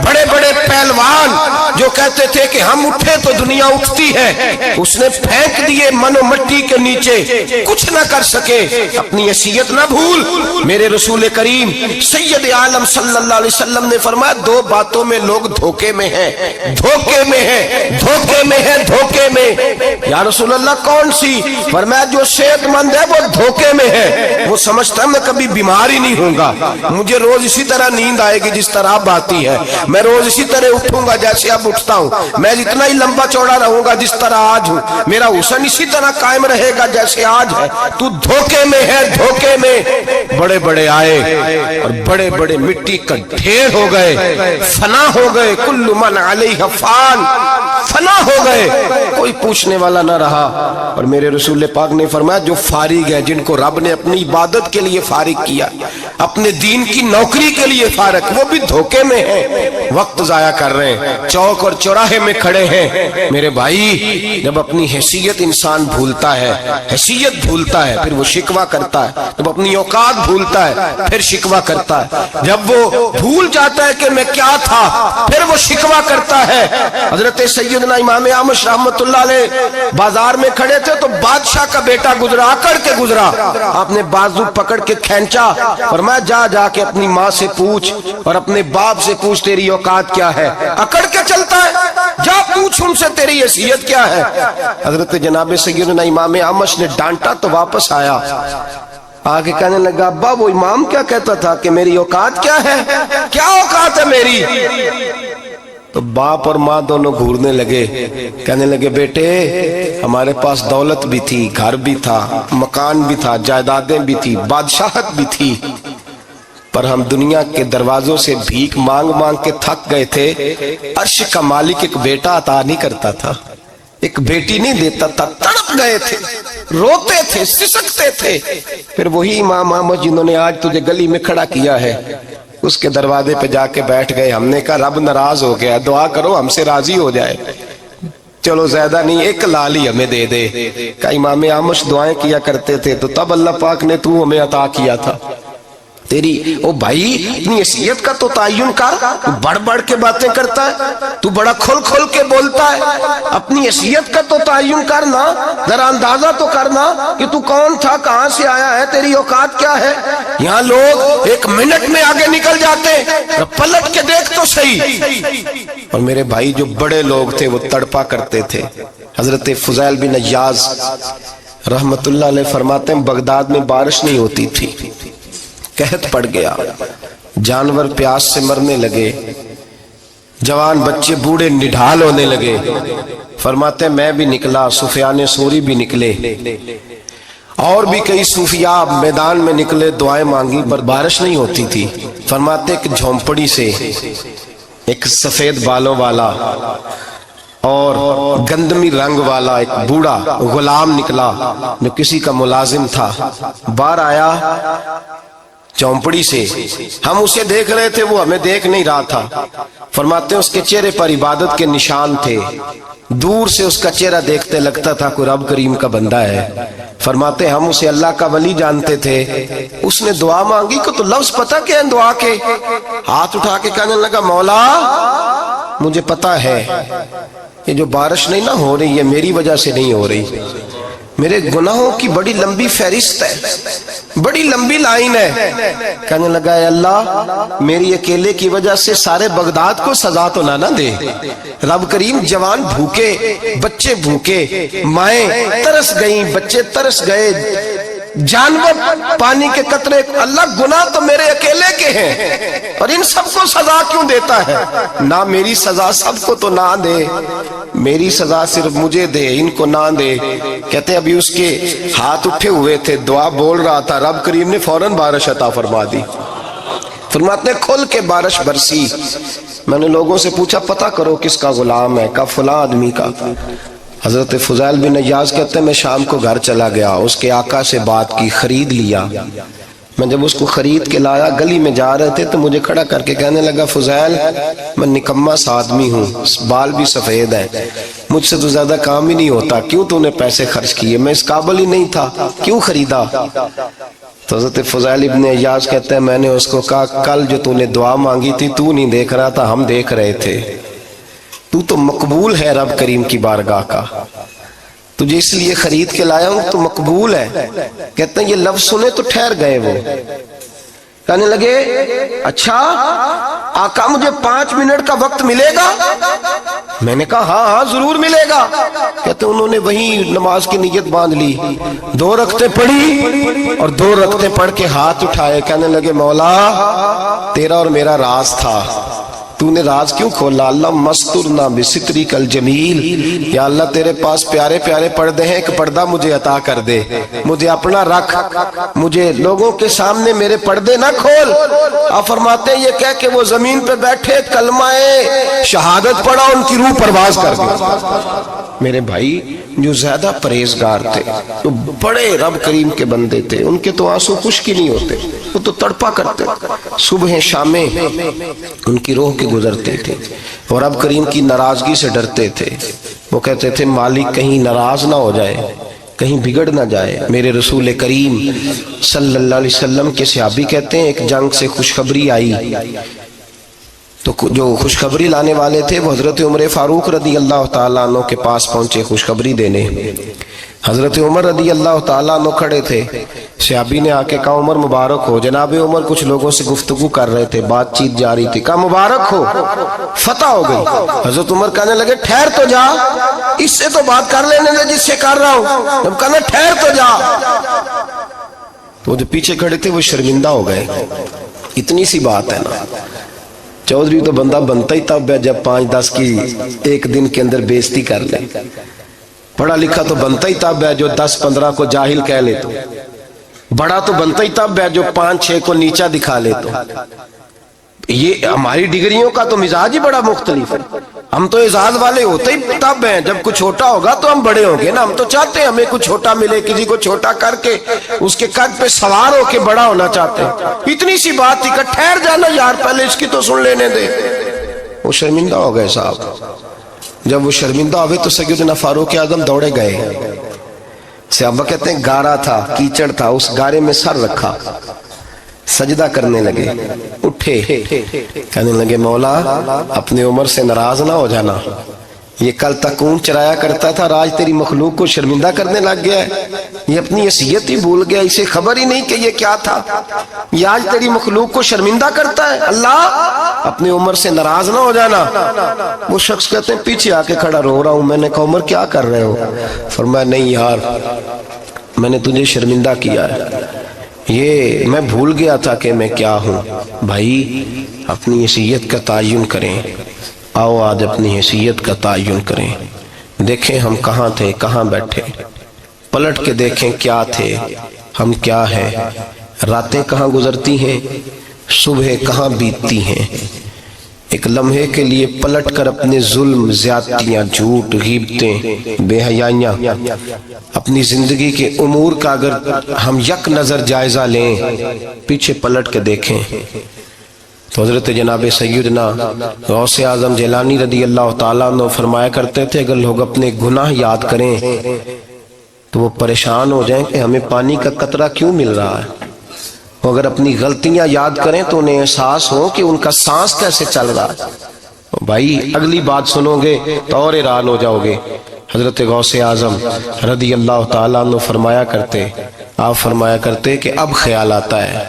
بڑے بڑے پہلوان جو کہتے تھے کہ ہم اٹھے تو دنیا اٹھتی ہے، اس نے پھینک دیے من و مٹی کے نیچے، کچھ نہ کر سکے۔ اپنی حیثیت نہ بھول۔ میرے رسول کریم سید عالم صلی اللہ علیہ وسلم نے فرمایا 2 باتوں میں لوگ دھوکے میں ہیں، دھوکے میں ہے، دھوکے میں ہے، دھوکے میں۔ یا رسول اللہ کون سی؟ فرمایا جو صحت مند ہے وہ دھوکے میں ہے، وہ سمجھتا ہے میں کبھی بیمار ہی نہیں ہوں گا، مجھے روز اسی طرح نیند آئے گی جس طرح اب آتی ہے، میں روز اسی طرح اٹھوں گا جیسے اب اٹھتا ہوں، میں اتنا ہی لمبا چوڑا رہوں گا جس طرح آج ہوں، میرا حسن اسی طرح قائم رہے گا جیسے آج ہے۔ تو دھوکے میں ہے، دھوکے میں۔ بڑے بڑے آئے اور بڑے بڑے مٹی کا ڈھیر ہو گئے، فنا ہو گئے، کل من علیہ فان، فنا ہو گئے، کوئی پوچھنے والا نہ رہا۔ اور میرے رسول پاک نے فرمایا جو فارغ ہیں، جن کو رب نے اپنی عبادت کے لیے فارغ کیا، اپنے دین کی نوکری کے لیے فارغ، وہ بھی دھوکے میں ہیں، وقت ضائع کر رہے ہیں، چوک اور چوراہے میں کھڑے ہیں۔ میرے بھائی جب اپنی حیثیت انسان بھولتا ہے، حیثیت بھولتا ہے، پھر وہ شکوہ کرتا ہے، جب اپنی اوقات بھولتا ہے پھر شکوہ کرتا ہے، جب وہ بھول جاتا ہے کہ میں کیا تھا پھر وہ شکوہ کرتا ہے۔ حضرت سیدنا امام اعمش رحمت اللہ علیہ بازار میں کھڑے تھے تو بادشاہ کا بیٹا گزرا، اکڑ کے گزرا، آپ نے بازو پکڑ کے کھینچا، فرمایا جا کے اپنی ماں سے پوچھ اور اپنے باپ سے پوچھ تیری اوقات کیا ہے۔ اکڑ کے چلتا ہے، جا پوچھ ان سے تیری حیثیت کیا ہے۔ حضرت جناب سیدنا امام اعمش نے ڈانٹا تو واپس آیا، آگے کہنے لگا ابا وہ امام کیا کہتا تھا کہ میری اوقات کیا ہے، کیا اوقات ہے میری؟ تو باپ اور ماں دونوں گھورنے لگے، کہنے لگے بیٹے ہمارے پاس دولت بھی تھی، گھر بھی تھا، مکان بھی تھا، جائیدادیں بھی تھی، بادشاہت بھی تھی، پر ہم دنیا کے دروازوں سے بھیک مانگ مانگ کے تھک گئے تھے۔ عرش کا مالک ایک بیٹا عطا نہیں کرتا تھا، ایک بیٹی نہیں دیتا تھا، تڑپ گئے تھے، روتے تھے، سسکتے تھے۔ پھر وہی امام احمد جنہوں نے آج تجھے گلی میں کھڑا کیا ہے اس کے دروازے پہ جا کے بیٹھ گئے۔ ہم نے کہا رب ناراض ہو گیا، دعا کرو ہم سے راضی ہو جائے، چلو زیادہ نہیں ایک لال ہی ہمیں دے دے۔ کہ امام اعمش دعائیں کیا کرتے تھے تو تب اللہ پاک نے تو ہمیں عطا کیا تھا۔ تیری او بھائی اپنی حیثیت کا تو تعین کر، تو بڑھ بڑھ کے باتیں کرتا ہے، تو بڑا کھل کھل کے بولتا ہے، اپنی حیثیت کا تو تعین کرنا، ذرا اندازہ تو کرنا کہ تو کون تھا، کہاں سے آیا ہے، تیری اوقات کیا ہے۔ یہاں لوگ ایک منٹ میں آگے نکل جاتے، پلٹ کے دیکھ تو صحیح۔ اور میرے بھائی جو بڑے لوگ تھے وہ تڑپا کرتے تھے۔ حضرت فضیل بن عیاض رحمت اللہ علیہ فرماتے ہیں بغداد میں بارش نہیں ہوتی تھی، قحط پڑ گیا، جانور پیاس سے مرنے لگے، جوان بچے بوڑھے نڈھال ہونے لگے۔ فرماتے ہیں میں بھی نکلا، سفیان ثوری بھی نکلے، اور بھی کئی صوفیاء میدان میں نکلے، دعائیں مانگی، پر بارش نہیں ہوتی تھی۔ فرماتے ہیں ایک جھونپڑی سے ایک سفید بالوں والا اور گندمی رنگ والا ایک بوڑھا غلام نکلا جو کسی کا ملازم تھا، باہر آیا چونپڑی سے، ہم اسے دیکھ رہے تھے، وہ ہمیں دیکھ نہیں رہا تھا۔ فرماتے ہیں اس کے چہرے پر عبادت کے نشان تھے، دور سے اس کا چہرہ دیکھتے لگتا تھا کوئی رب کریم کا بندہ ہے۔ فرماتے ہیں ہم اسے اللہ کا ولی جانتے تھے۔ اس نے دعا مانگی کو تو لفظ پتہ کیا ہیں دعا کے، ہاتھ اٹھا کے کہنے لگا مولا مجھے پتا ہے یہ جو بارش نہیں نہ ہو رہی ہے میری وجہ سے نہیں ہو رہی، میرے گناہوں کی بڑی لمبی فہرست ہے، بڑی لمبی لائن ہے۔ کہنے لگا اے اللہ میری اکیلے کی وجہ سے سارے بغداد کو سزا تو نہ دے، رب کریم جوان بھوکے، بچے بھوکے، مائیں ترس گئیں، بچے ترس گئے، جانور پانی کے قطرے، اللہ گناہ تو میرے اکیلے کے ہیں اور ان سب کو سزا کیوں دیتا ہے؟ نہ میری سزا سب کو تو نہ دے، میری سزا صرف مجھے دے، ان کو نہ دے۔ کہتے ہیں ابھی اس کے ہاتھ اٹھے ہوئے تھے، دعا بول رہا تھا، رب کریم نے فوراً بارش عطا فرما دی۔ فرماتے ہیں کھل کے بارش برسی۔ میں نے لوگوں سے پوچھا پتہ کرو کس کا غلام ہے، کہا فلاں آدمی کا۔ حضرت فضیل بن عیاض کہتے ہیں میں شام کو گھر چلا گیا، اس کے آقا سے بات کی، خرید لیا۔ میں جب اس کو خرید کے لایا، گلی میں جا رہے تھے تو مجھے کھڑا کر کے کہنے لگا فضیل میں نکما سا آدمی ہوں، بال بھی سفید ہیں، مجھ سے تو زیادہ کام ہی نہیں ہوتا، کیوں تو نے پیسے خرچ کیے، میں اس قابل ہی نہیں تھا، کیوں خریدا؟ تو حضرت فضیل ابن عیاض کہتے ہیں میں نے اس کو کہا کل جو تو نے دعا مانگی تھی تو نہیں دیکھ رہا تھا، ہم دیکھ رہے تھے، تو مقبول ہے رب کریم کی بارگاہ کا، تجھے اس لیے خرید کے لایا ہوں تو مقبول ہے۔ کہتے ہیں یہ لفظ سنے تو ٹھہر گئے، وہ کہنے لگے اچھا آقا مجھے 5 منٹ کا وقت ملے گا؟ میں نے کہا ہاں ہاں ضرور ملے گا۔ کہتے انہوں نے وہیں نماز کی نیت باندھ لی، 2 رکعتیں پڑھی اور 2 رکعتیں پڑھ کے ہاتھ اٹھائے، کہنے لگے مولا تیرا اور میرا راز تھا، تو نے راز کیوں کھولا؟ اللہ مسترنا بستری کل جمیل، یا اللہ تیرے پاس پیارے پیارے پردے ہیں، ایک پردہ مجھے عطا کر دے، مجھے اپنا رکھ، مجھے لوگوں کے سامنے میرے پردے نہ کھول۔ آپ فرماتے ہیں یہ کہہ کہ وہ زمین پہ بیٹھے کلمہ شہادت پڑھا، ان کی روح پرواز کر گئی۔ میرے بھائی جو زیادہ پرہیزگار تھے، جو بڑے رب کریم کے بندے تھے، ان کے تو آنسو خشک ہی نہیں ہوتے، وہ تو تڑپا کرتے، صبح شامیں ان کی روح کے گزرتے تھے اور رب کریم کی ناراضگی سے ڈرتے تھے۔ وہ کہتے تھے مالک کہیں ناراض نہ ہو جائے، کہیں بگڑ نہ جائے۔ میرے رسول کریم صلی اللہ علیہ وسلم کے صحابی کہتے ہیں ایک جنگ سے خوشخبری آئی تو جو خوشخبری لانے والے تھے وہ حضرت عمر فاروق رضی اللہ تعالیٰ عنہ کے پاس پہنچے خوشخبری دینے۔ حضرت عمر رضی اللہ تعالیٰ عنہ کھڑے تھے، صحابی نے آ کے کہا عمر مبارک ہو۔ جناب عمر کچھ لوگوں سے گفتگو کر رہے تھے، بات چیت جاری تھی، کہا مبارک ہو فتح ہو گئی۔ حضرت عمر کہنے لگے ٹھہر تو جا، اس سے تو بات کر لینے دے جس سے کر رہا ہوں، جب کہنا ٹھہر تو جا۔ تو جو پیچھے کھڑے تھے وہ شرمندہ ہو گئے، اتنی سی بات ہے نا، چودھری تو بندہ بنتا ہی تب ہے جب 5-10 کی ایک دن کے اندر بےزتی کر لے، پڑھا لکھا تو بنتا ہی تب ہے جو 10-15 کو جاہل کہہ لے، تو بڑا تو بنتا ہی تب ہے جو 5-6 کو نیچا دکھا لے۔ تو یہ ہماری ڈگریوں کا تو مزاج ہی بڑا مختلف ہے، ہم تو اعزاز والے ہوتے ہی تب ہیں جب کچھ چھوٹا ہوگا تو ہم بڑے ہوں گے نا، ہم تو چاہتے ہیں ہمیں کچھ چھوٹا ملے، کسی کو چھوٹا کر کے اس کے قد پہ سوار ہو کے بڑا ہونا چاہتے ہیں۔ اتنی سی بات تھی کہ ٹھہر جانا یار پہلے اس کی تو سن لینے دے۔ وہ شرمندہ ہو گئے صاحب، جب وہ شرمندہ ہوئے تو سیدنا فاروق اعظم دوڑے گئے۔ صحابہ کہتے ہیں گارا تھا، کیچڑ تھا، اس گارے میں سر رکھا، سجدہ کرنے لگے، اٹھے، کہنے لگے مولا اپنی عمر سے ناراض نہ ہو جانا، یہ کل تک اونٹ چرایا کرتا تھا، آج تیری مخلوق کو شرمندہ کرنے لگ گیا ہے، یہ اپنی حیثیت ہی بھول گیا، اسے خبر ہی نہیں کہ یہ کیا تھا، یہ آج تیری مخلوق کو شرمندہ کرتا ہے، اللہ اپنی عمر سے ناراض نہ ہو جانا۔ وہ شخص کہتے ہیں پیچھے آ کے کھڑا رو رہا ہوں، میں نے کہا عمر کیا کر رہے ہو؟ فرمایا نہیں یار میں نے تجھے شرمندہ کیا ہے، یہ میں بھول گیا تھا کہ میں کیا ہوں۔ بھائی اپنی حیثیت کا تعین کریں، آؤ آج اپنی حیثیت کا تعین کریں، دیکھیں ہم کہاں تھے کہاں بیٹھے، پلٹ کے دیکھیں کیا تھے ہم کیا ہیں، راتیں کہاں گزرتی ہیں، صبح کہاں بیتتی ہیں۔ ایک لمحے کے لیے پلٹ کر اپنے ظلم، زیادتیاں، جھوٹ، غیبتیں، بے حیائیاں، اپنی زندگی کے امور کا اگر ہم یک نظر جائزہ لیں، پیچھے پلٹ کے دیکھیں تو حضرت جناب سیدنا غوث اعظم جیلانی رضی اللہ تعالیٰ عنہ فرمایا کرتے تھے اگر لوگ اپنے گناہ یاد کریں تو وہ پریشان ہو جائیں کہ ہمیں پانی کا قطرہ کیوں مل رہا ہے، اگر اپنی غلطیاں یاد کریں تو انہیں احساس ہو کہ ان کا سانس کیسے چل رہا ہے۔ بھائی اگلی بات سنو گے تو اور حیران ہو جاؤ گے۔ حضرت غوث اعظم رضی اللہ تعالیٰ عنہ فرمایا کرتے کہ اب خیال آتا ہے،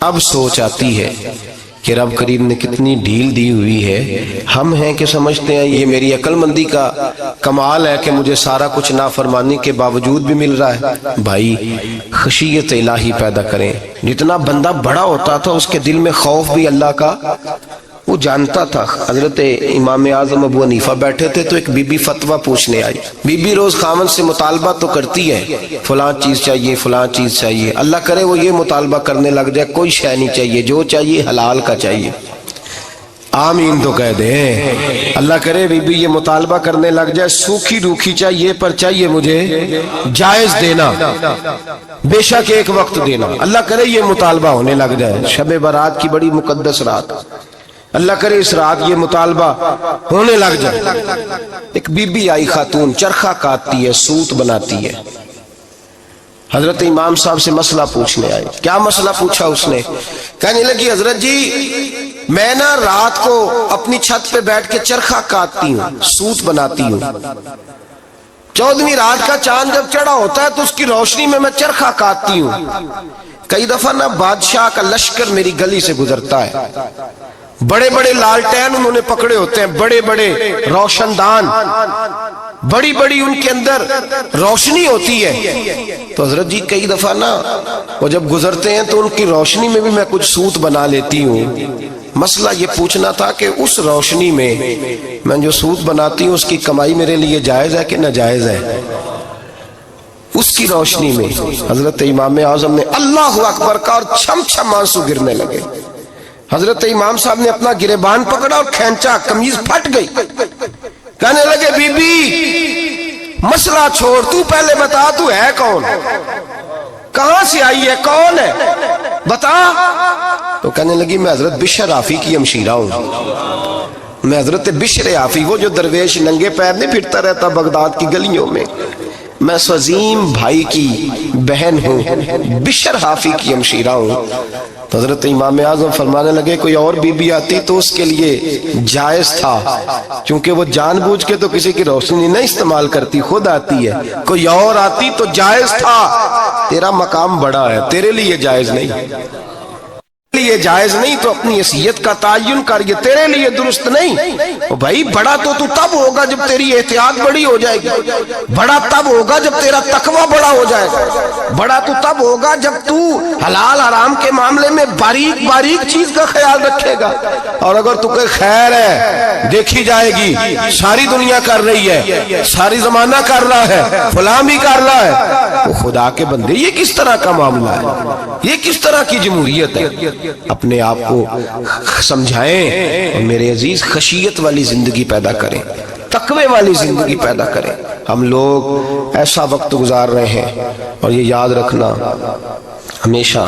اب سوچ آتی ہے کہ رب کریم نے کتنی ڈھیل دی ہوئی ہے، ہم ہیں کہ سمجھتے ہیں یہ میری عقل مندی کا کمال ہے کہ مجھے سارا کچھ نافرمانی کے باوجود بھی مل رہا ہے۔ بھائی خشیت الہی پیدا کریں، جتنا بندہ بڑا ہوتا تھا اس کے دل میں خوف بھی اللہ کا وہ جانتا تھا۔ حضرت امام اعظم ابو حنیفہ بیٹھے تھے تو ایک بی بی فتویٰ پوچھنے آئی، بی بی روز خاوند سے مطالبہ تو کرتی ہے فلاں چیز چاہیے فلاں چیز چاہیے، اللہ کرے وہ یہ مطالبہ کرنے لگ جائے کوئی شے نہیں چاہیے، جو چاہیے حلال کا چاہیے، آمین تو کہہ دیں۔ اللہ کرے بی بی یہ مطالبہ کرنے لگ جائے سوکھی روکھی چاہیے پر چاہیے مجھے جائز دینا، بے شک ایک وقت دینا، اللہ کرے یہ مطالبہ ہونے لگ جائے، شب برات کی بڑی مقدس رات، اللہ کرے اس رات یہ مطالبہ ہونے لگ جائے۔ ایک بی بی آئی خاتون، چرخہ کاٹتی ہے، سوت بناتی ہے، حضرت امام صاحب سے مسئلہ پوچھنے آئے۔ کیا مسئلہ پوچھا اس نے؟ کہنے لگی حضرت جی میں نا رات کو اپنی چھت پہ بیٹھ کے چرخہ کاٹتی ہوں، سوت بناتی ہوں، 14ویں رات کا چاند جب چڑھا ہوتا ہے تو اس کی روشنی میں چرخہ کاٹتی ہوں، کئی دفعہ نا بادشاہ کا لشکر میری گلی سے گزرتا ہے، بڑے بڑے لالٹین انہوں نے پکڑے ہوتے ہیں، بڑے بڑے روشن دان، بڑی بڑی ان کے اندر روشنی ہوتی ہے، تو حضرت جی کئی دفعہ نا وہ جب گزرتے ہیں تو ان کی روشنی میں بھی میں کچھ سوت بنا لیتی ہوں۔ مسئلہ یہ پوچھنا تھا کہ اس روشنی میں جو سوت بناتی ہوں اس کی کمائی میرے لیے جائز ہے کہ ناجائز ہے؟ اس کی روشنی میں حضرت امام اعظم نے اللہ اکبر کہا اور چھم چھم آنسو گرنے لگے۔ حضرت امام صاحب نے اپنا گریبان پکڑا اور کھینچا، قمیض پھٹ گئی، کہنے لگے بی بی مسئلہ چھوڑ، تو پہلے بتا تو ہے کون، کہاں سے آئی ہے، کون ہے بتا؟ تو کہنے لگی میں حضرت بشر حافی کی ہمشیرہ ہوں، میں حضرت بشر حافی، وہ جو درویش ننگے پیر نہیں پھرتا رہتا بغداد کی گلیوں میں، میں اس عظیم بھائی کی بہن ہوں، بشر حافی کی ہمشیرہ ہوں۔ تو حضرت امام اعظم فرمانے لگے کوئی اور بی بی آتی تو اس کے لیے جائز تھا، کیونکہ وہ جان بوجھ کے تو کسی کی روشنی نہیں استعمال کرتی، خود آتی ہے، کوئی اور آتی تو جائز تھا، تیرا مقام بڑا ہے، تیرے لیے جائز نہیں، یہ جائز نہیں، تو اپنی حیثیت کا تعین کر، یہ تیرے لیے درست نہیں۔ بھائی بڑا تو تب ہوگا جب تیری احتیاط بڑی ہو جائے گی، بڑا تب ہوگا جب تیرا تقوی بڑا ہو جائے گا، بڑا تو تب ہوگا جب تو حلال حرام کے معاملے میں باریک باریک چیز کا خیال رکھے گا، اور اگر تو کہ خیر ہے دیکھی جائے گی، ساری دنیا کر رہی ہے، ساری زمانہ کر رہا ہے، فلاں بھی کر رہا ہے، تو خدا کے بندے یہ کس طرح کا معاملہ ہے، یہ کس طرح کی جمہوریت ہے؟ اپنے آپ کو سمجھائیں اور میرے عزیز خشیت والی زندگی پیدا کریں، تقوی والی زندگی پیدا کریں۔ ہم لوگ ایسا وقت گزار رہے ہیں، اور یہ یاد رکھنا ہمیشہ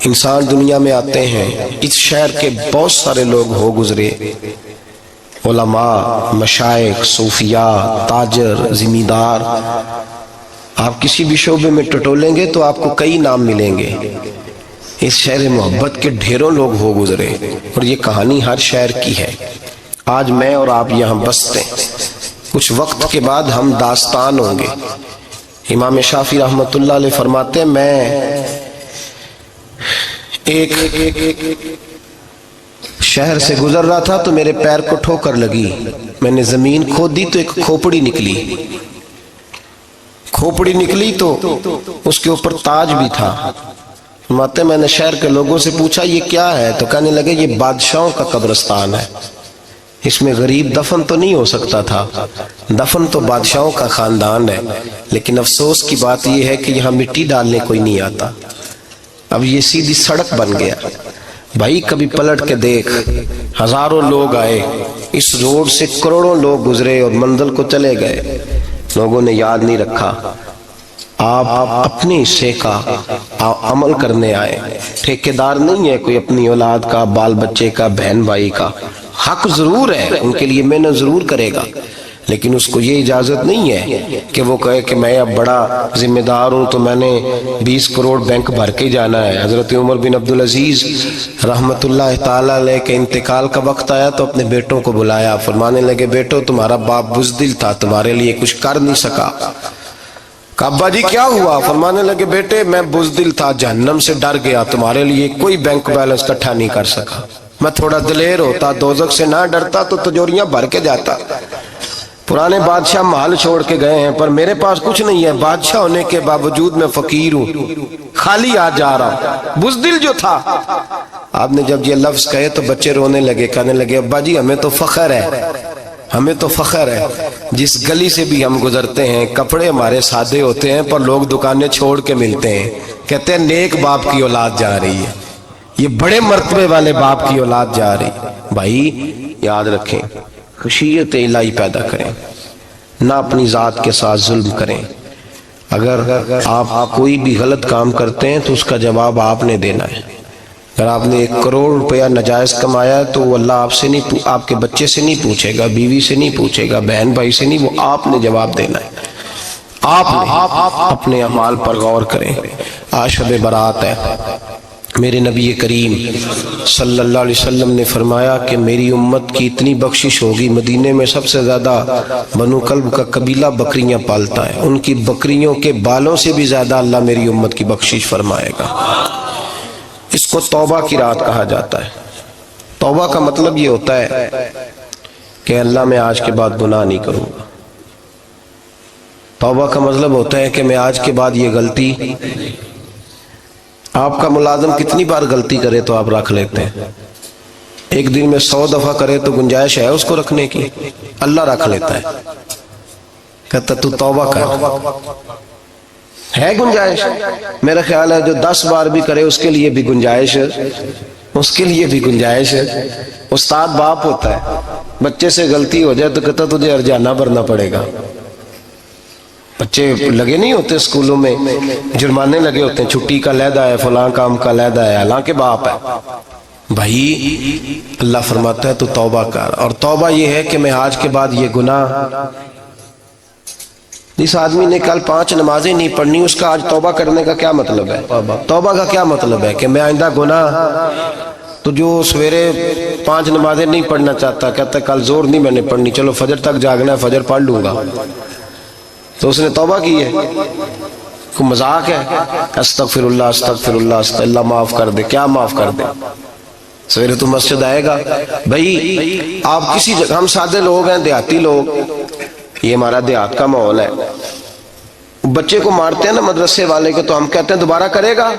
انسان دنیا میں آتے ہیں، اس شہر کے بہت سارے لوگ ہو گزرے، علماء، مشائخ، صوفیاء، تاجر، زمیندار، آپ کسی بھی شعبے میں ٹٹولیں گے تو آپ کو کئی نام ملیں گے، اس شہر محبت کے ڈھیروں لوگ ہو گزرے اور یہ کہانی ہر شہر کی ہے۔ آج میں اور آپ یہاں بستے ہیں، کچھ وقت کے بعد ہم داستان ہوں گے۔ امام شافعی رحمۃ اللہ علیہ فرماتے ہیں میں ایک شہر سے گزر رہا تھا تو میرے پیر کو ٹھوکر لگی، میں نے زمین کھودی تو ایک کھوپڑی نکلی، کھوپڑی نکلی تو اس کے اوپر تاج بھی تھا۔ فرماتے ہیں میں نے شہر کے لوگوں سے پوچھا یہ کیا ہے، تو کہنے لگے یہ بادشاہوں کا قبرستان ہے، اس میں غریب دفن تو نہیں ہو سکتا تھا، دفن تو بادشاہوں کا خاندان ہے، لیکن افسوس کی بات یہ ہے کہ یہاں مٹی ڈالنے کوئی نہیں آتا۔ اب یہ سیدھی سڑک بن گیا۔ بھائی کبھی پلٹ کے دیکھ، ہزاروں لوگ آئے، اس روڈ سے کروڑوں لوگ گزرے اور منزل کو چلے گئے، لوگوں نے یاد نہیں رکھا۔ آپ اپنے حصے کا عمل کرنے آئے، ٹھیکیدار نہیں ہے کوئی اپنی اولاد کا، بال بچے کا، بہن بھائی کا۔ حق ضرور ہے، ان کے لیے محنت ضرور کرے گا، لیکن اس کو یہ اجازت نہیں ہے کہ وہ کہے کہ میں اب بڑا ذمہ دار ہوں تو میں نے 20 کروڑ بینک بھر کے جانا ہے۔ حضرت عمر بن عبدالعزیز رحمت اللہ تعالی علیہ کے انتقال کا وقت آیا تو اپنے بیٹوں کو بلایا، فرمانے لگے بیٹو تمہارا باپ بزدل تھا، تمہارے لیے کچھ کر نہیں سکا۔ کہا ابا جی کیا ہوا؟ فرمانے لگے بیٹے میں بزدل تھا، جہنم سے ڈر گیا، تمہارے لیے کوئی بینک بیلنس اکٹھا نہیں کر سکا۔ میں تھوڑا دلیر ہوتا، دوزخ سے نہ ڈرتا تو تجوریاں بھر کے جاتا۔ پرانے بادشاہ محل چھوڑ کے گئے ہیں، پر میرے پاس کچھ نہیں ہے، بادشاہ ہونے کے باوجود میں فقیر ہوں، خالی آ جا رہا ہوں، بزدل جو تھا۔ آپ نے جب یہ لفظ کہے تو بچے رونے لگے، کہنے لگے ابا جی ہمیں تو فخر ہے، ہمیں تو فخر ہے، جس گلی سے بھی ہم گزرتے ہیں کپڑے ہمارے سادے ہوتے ہیں پر لوگ دکانیں چھوڑ کے ملتے ہیں، کہتے ہیں نیک باپ کی اولاد جا رہی ہے، یہ بڑے مرتبے والے باپ کی اولاد جا رہی ہے۔ بھائی یاد رکھیں، خشیت الہی پیدا کریں، نہ اپنی ذات کے ساتھ ظلم کریں۔ اگر آپ کوئی بھی غلط کام کرتے ہیں تو اس کا جواب آپ نے دینا ہے۔ اگر آپ نے 1 کروڑ روپیہ ناجائز کمایا ہے تو وہ اللہ آپ سے نہیں، آپ کے بچے سے نہیں پوچھے گا، بیوی سے نہیں پوچھے گا، بہن بھائی سے نہیں، وہ آپ نے جواب دینا ہے۔ آپ اپنے اعمال پر غور کریں۔ آج شب برات ہے، میرے نبی کریم صلی اللہ علیہ وسلم نے فرمایا کہ میری امت کی اتنی بخشش ہوگی، مدینے میں سب سے زیادہ بنو کلب کا قبیلہ بکریاں پالتا ہے، ان کی بکریوں کے بالوں سے بھی زیادہ اللہ میری امت کی بخشش فرمائے گا۔ اس کو توبہ کی رات کہا جاتا ہے۔ توبہ کا مطلب یہ ہوتا ہے کہ اللہ میں آج کے بعد گناہ نہیں کروں گا۔ توبہ کا مطلب ہوتا ہے کہ میں آج کے بعد یہ غلطی، آپ کا ملازم کتنی بار غلطی کرے تو آپ رکھ لیتے ہیں، ایک دن میں 100 دفعہ کرے تو گنجائش ہے اس کو رکھنے کی؟ اللہ رکھ لیتا ہے، کہتا تو توبہ کر، ہے گنجائش؟ میرا خیال ہے جو 10 بار بھی کرے اس کے لیے بھی گنجائش ہے، اس کے لیے بھی گنجائش ہے۔ استاد باپ ہوتا ہے، بچے سے غلطی ہو جائے تو کہتا تجھے ارجانہ بھرنا پڑے گا۔ بچے لگے نہیں ہوتے اسکولوں میں، جرمانے لگے ہوتے ہیں، چھٹی کا علیحدہ ہے، فلاں کام کا علیحدہ ہے، حالانکہ باپ ہے۔ بھائی اللہ فرماتا ہے تو توبہ کر، اور توبہ یہ ہے کہ میں آج کے بعد یہ گناہ، جس آدمی نے کل 5 نمازیں نہیں پڑھنی اس کا آج توبہ کرنے کا کیا مطلب ہے؟ توبہ کا کیا مطلب ہے کہ میں آئندہ گناہ، تو جو سویرے 5 نمازیں نہیں پڑھنا چاہتا کہتا کل زور نہیں میں نے پڑھنی، چلو فجر تک جاگنا ہے فجر پڑھ لوں گا، تو اس نے توبہ کی ہے؟ کوئی مذاق ہے؟ استغفر اللہ استغفر اللہ، اللہ معاف کر دے، کیا معاف کر دے؟ سویرے تو مسجد آئے گا۔ بھائی آپ کسی جگہ، ہم سادے لوگ ہیں، دیہاتی لوگ، یہ ہمارا دیہات کا ماحول ہے، بچے کو مارتے ہیں نا مدرسے والے کو تو ہم کہتے ہیں دوبارہ کرے گا،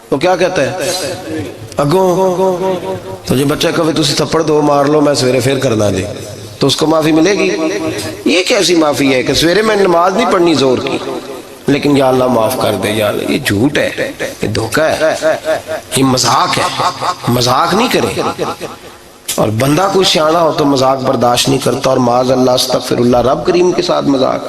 تو کیا کہتے ہیں اگوں، تو جو بچہ کہے تسی تھپڑ دو مار لو میں سویرے پھر کرنا جی، تو اس کو معافی ملے گی؟ یہ کیسی معافی ہے کہ سویرے میں نماز نہیں پڑھنی زور کی لیکن یا اللہ معاف کر دے، یا اللہ، یہ جھوٹ ہے، یہ دھوکہ ہے، یہ مذاق ہے، مذاق نہیں کرے۔ اور بندہ کوئی سیانا ہو تو مذاق برداشت نہیں کرتا، اور معاذ اللہ استغفر اللہ، رب کریم کے ساتھ مذاق،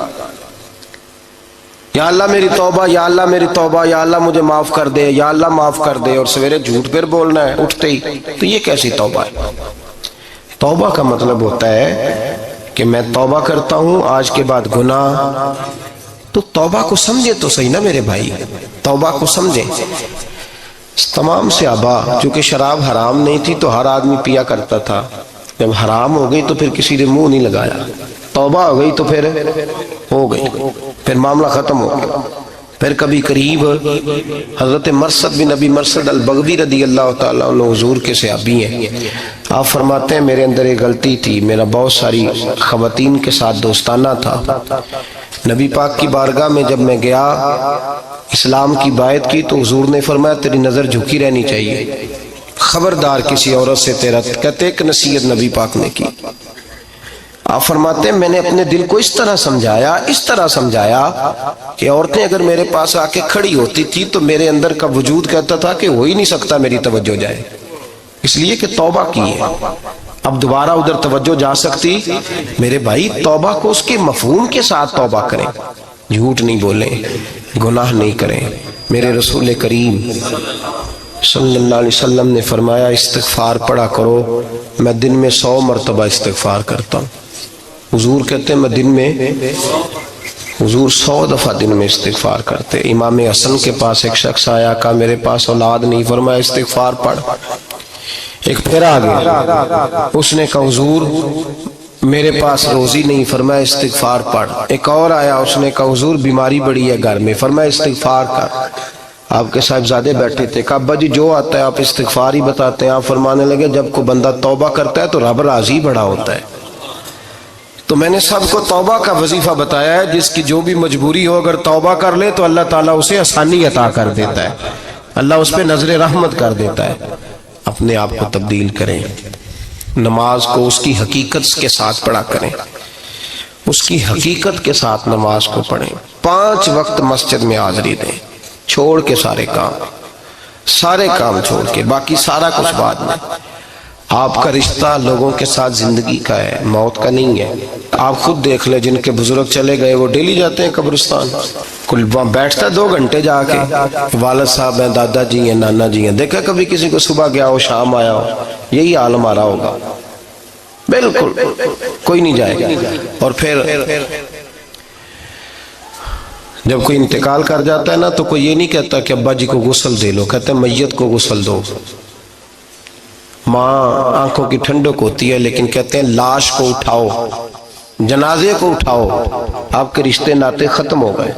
یا اللہ میری توبہ، یا اللہ میری توبہ، یا اللہ مجھے معاف کر دے، یا اللہ معاف کر دے، اور سویرے جھوٹ پھر بولنا ہے اٹھتے ہی، تو یہ کیسی توبہ ہے؟ توبہ کا مطلب ہوتا ہے کہ میں توبہ کرتا ہوں آج کے بعد گناہ، تو توبہ کو سمجھے تو صحیح نا میرے بھائی، توبہ کو سمجھیں۔ تمام صحابہ، چونکہ شراب حرام نہیں تھی تو ہر آدمی پیا کرتا تھا، جب حرام ہو گئی تو پھر کسی نے منہ نہیں لگایا، توبہ ہو گئی تو پھر ہو گئی، پھر معاملہ ختم ہو گیا۔ پھر کبھی قریب حضرت مرثد بن ابی مرثد البغوی رضی اللہ تعالیٰ عنہ حضور کے صحابی ہیں، آپ فرماتے ہیں میرے اندر ایک غلطی تھی، میرا بہت ساری خواتین کے ساتھ دوستانہ تھا، نبی پاک کی بارگاہ میں جب میں گیا اسلام کی بائعت کی تو حضور نے فرمایا تیری نظر جھکی رہنی چاہیے، خبردار کسی عورت سے تیرا، کہتے ایک نصیحت نبی پاک نے کی۔ آپ فرماتے ہیں میں نے اپنے دل کو اس طرح سمجھایا کہ عورتیں اگر میرے پاس آ کے کھڑی ہوتی تھی تو میرے اندر کا وجود کہتا تھا کہ ہو ہی نہیں سکتا میری توجہ جائے، اس لیے کہ توبہ کی ہے، اب دوبارہ ادھر توجہ جا سکتی۔ میرے بھائی توبہ کو اس کے مفہوم کے ساتھ توبہ کریں، جھوٹ نہیں بولیں، گناہ نہیں کریں۔ میرے رسول کریم صلی اللہ علیہ وسلم نے فرمایا استغفار پڑھا کرو، میں دن میں 100 مرتبہ استغفار کرتا ہوں۔ حضور کہتے ہیں میں دن میں، حضور 100 دفعہ دن میں استغفار کرتے۔ امام حسن کے پاس ایک شخص آیا، کہا میرے پاس اولاد نہیں، فرمایا استغفار پڑھ۔ ایک پھر آ گیا، اس نے کہا حضور میرے پاس روزی نہیں، فرمایا استغفار پڑھ۔ ایک اور آیا، اس نے کہا حضور بیماری بڑی ہے گھر میں، فرمایا استغفار کر۔ آپ کے صاحبزادے بیٹھے تھے، کہا ابا جی جو آتا ہے آپ استغفار ہی بتاتے ہیں۔ آپ فرمانے لگے جب کوئی بندہ توبہ کرتا ہے تو رب راضی بڑا ہوتا ہے۔ تو میں نے سب کو توبہ کا وظیفہ بتایا ہے، جس کی جو بھی مجبوری ہو اگر توبہ کر لے تو اللہ تعالیٰ اسے آسانی عطا کر دیتا ہے، اللہ اس پہ نظر رحمت کر دیتا ہے۔ اپنے آپ کو تبدیل کریں، نماز کو اس کی حقیقت کے ساتھ پڑھا کریں، اس کی حقیقت کے ساتھ نماز کو پڑھیں۔ 5 وقت مسجد میں حاضری دیں، چھوڑ کے سارے کام چھوڑ کے، باقی سارا کچھ بعد میں۔ آپ کا رشتہ لوگوں کے ساتھ زندگی کا ہے، موت کا نہیں ہے۔ آپ خود دیکھ لیں، جن کے بزرگ چلے گئے وہ ڈیلی جاتے ہیں قبرستان، کل وہاں بیٹھتا ہے 2 گھنٹے جا کے، والد صاحب ہیں، دادا جی ہیں، نانا جی ہیں، دیکھا کبھی کسی کو صبح گیا ہو شام آیا ہو؟ یہی حال ہمارا ہوگا، بالکل کوئی نہیں جائے گا۔ اور پھر جب کوئی انتقال کر جاتا ہے نا تو کوئی یہ نہیں کہتا کہ ابا جی کو غسل دے لو، کہتے ہیں میت کو غسل دو۔ ماں آنکھوں کی ٹھنڈک ہوتی ہے لیکن کہتے ہیں لاش کو اٹھاؤ، جنازے کو اٹھاؤ۔ آپ کے رشتے ناطے ختم ہو گئے۔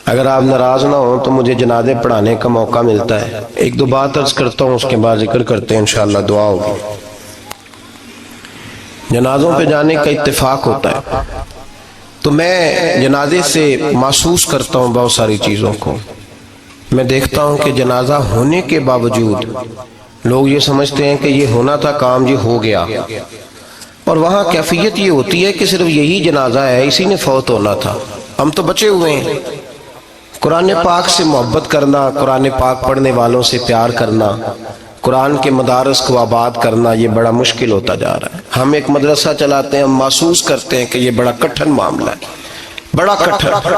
اگر آپ ناراض نہ ہوں تو مجھے جنازے پڑھانے کا موقع ملتا ہے، 1-2 بات عرض کرتا ہوں، اس کے بعد ذکر کرتے ہیں، انشاءاللہ دعا ہوگی۔ جنازوں پہ جانے کا اتفاق ہوتا ہے تو میں جنازے سے محسوس کرتا ہوں بہت ساری چیزوں کو۔ میں دیکھتا ہوں کہ جنازہ ہونے کے باوجود لوگ یہ سمجھتے ہیں کہ یہ ہونا تھا کام، یہ ہو گیا، اور وہاں کیفیت یہ ہوتی ہے کہ صرف یہی جنازہ ہے، اسی نے فوت ہونا تھا، ہم تو بچے ہوئے ہیں۔ قرآن پاک سے محبت کرنا، قرآن پاک پڑھنے والوں سے پیار کرنا، قرآن کے مدارس کو آباد کرنا، یہ بڑا مشکل ہوتا جا رہا ہے۔ ہم ایک مدرسہ چلاتے ہیں، ہم محسوس کرتے ہیں کہ یہ بڑا کٹھن معاملہ ہے، بڑا کٹھن۔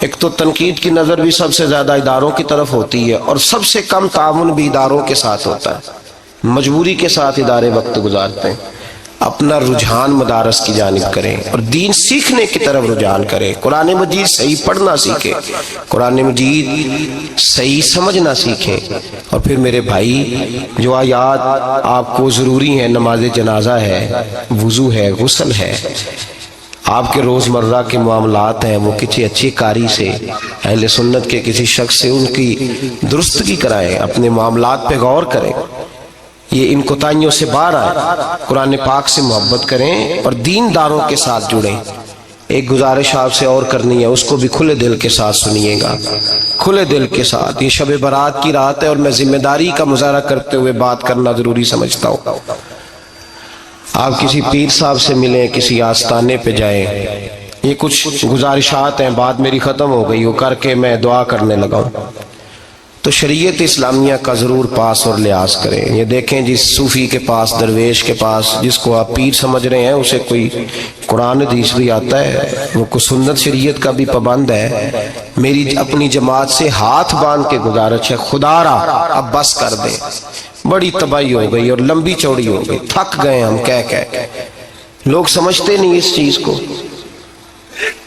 ایک تو تنقید کی نظر بھی سب سے زیادہ اداروں کی طرف ہوتی ہے، اور سب سے کم تعاون بھی اداروں کے ساتھ ہوتا ہے، مجبوری کے ساتھ ادارے وقت گزارتے ہیں۔ اپنا رجحان مدارس کی جانب کریں اور دین سیکھنے کی طرف رجحان کریں، قرآن مجید صحیح پڑھنا سیکھیں، قرآن مجید صحیح سمجھنا سیکھیں۔ اور پھر میرے بھائی جو آیات آپ کو ضروری ہیں، نماز جنازہ ہے، وضو ہے، غسل ہے، آپ کے روزمرہ کے معاملات ہیں، وہ کسی اچھی کاری سے، اہل سنت کے کسی شخص سے ان کی درستگی کرائیں، اپنے معاملات پہ غور کریں، یہ ان کوتاہیوں سے باہر آئے، قرآن پاک سے محبت کریں اور دینداروں کے ساتھ جڑیں۔ ایک گزارش آپ سے اور کرنی ہے، اس کو بھی کھلے دل کے ساتھ سنیے گا، کھلے دل کے ساتھ۔ یہ شب برات کی رات ہے اور میں ذمہ داری کا مظاہرہ کرتے ہوئے بات کرنا ضروری سمجھتا ہوں۔ آپ کسی پیر صاحب سے ملیں، کسی آستانے پہ جائیں، یہ کچھ گزارشات ہیں، بات میری ختم ہو گئی، وہ کر کے میں دعا کرنے لگا ہوں۔ تو شریعت اسلامیہ کا ضرور پاس اور لحاظ کریں۔ یہ دیکھیں جس صوفی کے پاس، درویش کے پاس، جس کو آپ پیر سمجھ رہے ہیں، اسے کوئی قرآن حدیث بھی آتا ہے، وہ کوئی سنت شریعت کا بھی پابند ہے۔ میری اپنی جماعت سے ہاتھ باندھ کے گزارش ہے، خدا را اب بس کر دیں، بڑی تباہی ہو گئی اور لمبی چوڑی ہو گئی، تھک گئے ہم کہہ کہہ کے۔ لوگ سمجھتے نہیں اس چیز کو۔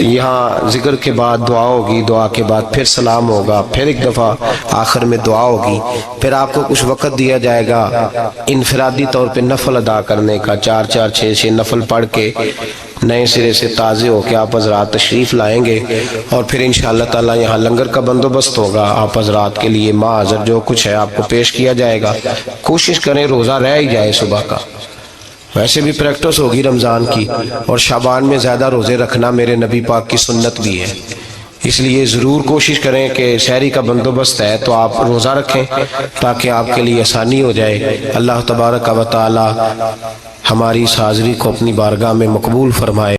یہاں ذکر کے بعد دعا ہوگی، دعا کے بعد پھر سلام ہوگا، پھر ایک دفعہ آخر میں دعا ہوگی، پھر آپ کو کچھ وقت دیا جائے گا انفرادی طور پہ نفل ادا کرنے کا، 4 6 نفل پڑھ کے نئے سرے سے تازے ہو کے آپ حضرات تشریف لائیں گے، اور پھر انشاءاللہ تعالی یہاں لنگر کا بندوبست ہوگا، آپ حضرات کے لیے ماں حضر جو کچھ ہے آپ کو پیش کیا جائے گا۔ کوشش کریں روزہ رہ ہی جائے صبح کا، ویسے بھی پریکٹس ہوگی رمضان کی، اور شعبان میں زیادہ روزے رکھنا میرے نبی پاک کی سنت بھی ہے، اس لیے ضرور کوشش کریں کہ سحری کا بندوبست ہے تو آپ روزہ رکھیں تاکہ آپ کے لیے آسانی ہو جائے۔ اللہ تبارک و تعالی ہماری اس حاضری کو اپنی بارگاہ میں مقبول فرمائے۔